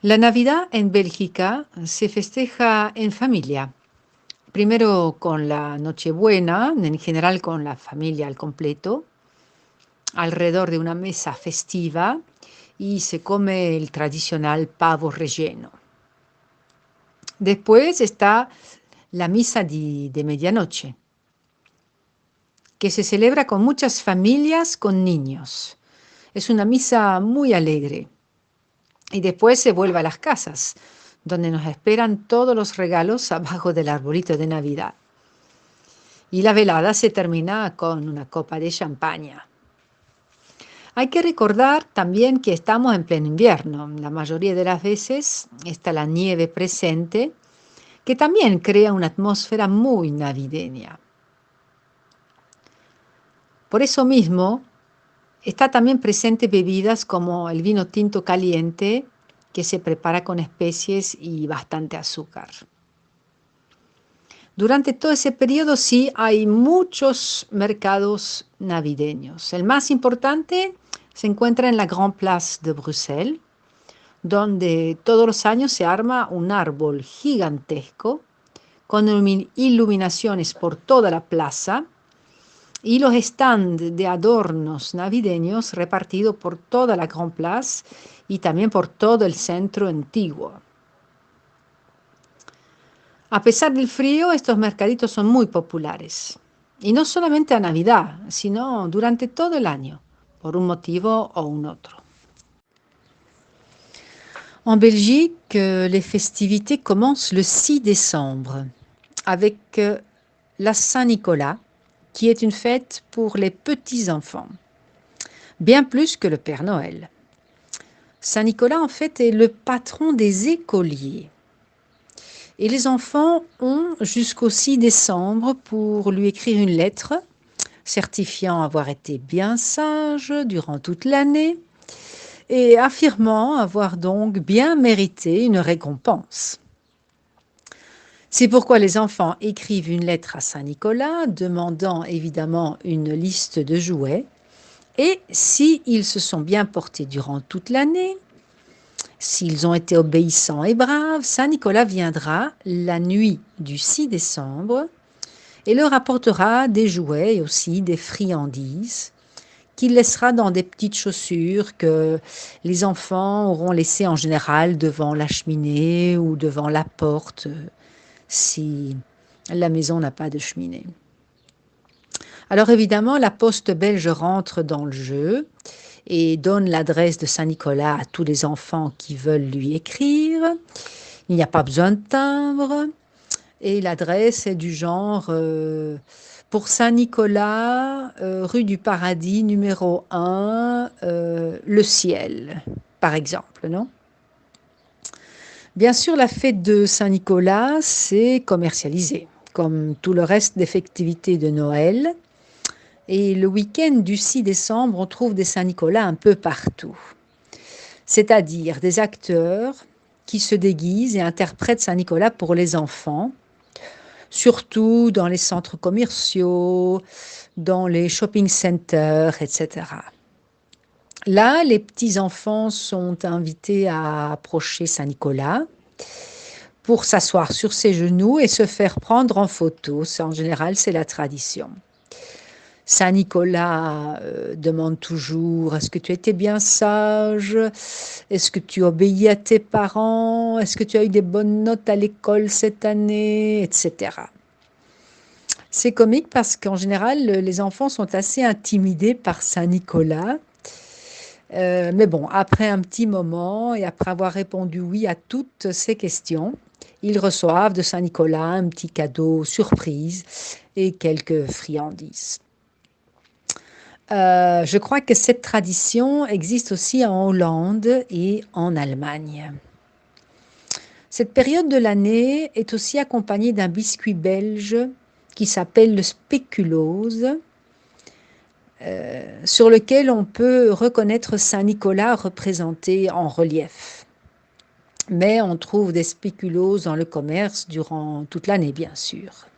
La Navidad en Bélgica se festeja en familia. Primero con la Nochebuena, en general con la familia al completo, alrededor de una mesa festiva y se come el tradicional pavo relleno. Después está la misa de medianoche, que se celebra con muchas familias con niños. Es una misa muy alegre. Y después se vuelve a las casas, donde nos esperan todos los regalos abajo del arbolito de Navidad. Y la velada se termina con una copa de champaña. Hay que recordar también que estamos en pleno invierno. La mayoría de las veces está la nieve presente, que también crea una atmósfera muy navideña. Por eso mismo, está también presente bebidas como el vino tinto caliente, que se prepara con especies y bastante azúcar. Durante todo ese periodo sí hay muchos mercados navideños. El más importante se encuentra en la Grande Place de Bruxelles, donde todos los años se arma un árbol gigantesco con iluminaciones por toda la plaza y los stands de adornos navideños repartidos por toda la Grande Place y también por todo el centro antiguo. A pesar del frío, estos mercaditos son muy populares. Y no solamente a Navidad, sino durante todo el año, por un motivo o un otro. En Belgique, les festivités commencent le 6 décembre avec la Saint-Nicolas, qui est une fête pour les petits-enfants, bien plus que le Père Noël. Saint-Nicolas, en fait, est le patron des écoliers. Et les enfants ont jusqu'au 6 décembre pour lui écrire une lettre certifiant avoir été bien sage durant toute l'année et affirmant avoir donc bien mérité une récompense. C'est pourquoi les enfants écrivent une lettre à Saint-Nicolas demandant évidemment une liste de jouets et s'ils se sont bien portés durant toute l'année, s'ils ont été obéissants et braves, Saint-Nicolas viendra la nuit du 6 décembre et leur apportera des jouets et aussi des friandises qu'il laissera dans des petites chaussures que les enfants auront laissées en général devant la cheminée ou devant la porte si la maison n'a pas de cheminée. Alors évidemment, la poste belge rentre dans le jeu et donne l'adresse de Saint-Nicolas à tous les enfants qui veulent lui écrire. Il n'y a pas besoin de timbre et l'adresse est du genre pour Saint-Nicolas, rue du Paradis, numéro 1, le ciel, par exemple, non? Bien sûr, la fête de Saint-Nicolas, c'est commercialisé, comme tout le reste des festivités de Noël. Et le week-end du 6 décembre, on trouve des Saint-Nicolas un peu partout. C'est-à-dire des acteurs qui se déguisent et interprètent Saint-Nicolas pour les enfants, surtout dans les centres commerciaux, dans les shopping centers, etc. Là, les petits-enfants sont invités à approcher Saint-Nicolas pour s'asseoir sur ses genoux et se faire prendre en photo. Ça, en général, c'est la tradition. Saint-Nicolas demande toujours: est-ce que tu étais bien sage? Est-ce que tu obéis à tes parents? Est-ce que tu as eu des bonnes notes à l'école cette année? Etc. C'est comique parce qu'en général, les enfants sont assez intimidés par Saint-Nicolas. Mais bon, après un petit moment et après avoir répondu oui à toutes ces questions, ils reçoivent de Saint-Nicolas un petit cadeau surprise et quelques friandises. Je crois que cette tradition existe aussi en Hollande et en Allemagne. Cette période de l'année est aussi accompagnée d'un biscuit belge qui s'appelle le spéculose, sur lequel on peut reconnaître Saint-Nicolas représenté en relief. Mais on trouve des spéculoses dans le commerce durant toute l'année, bien sûr.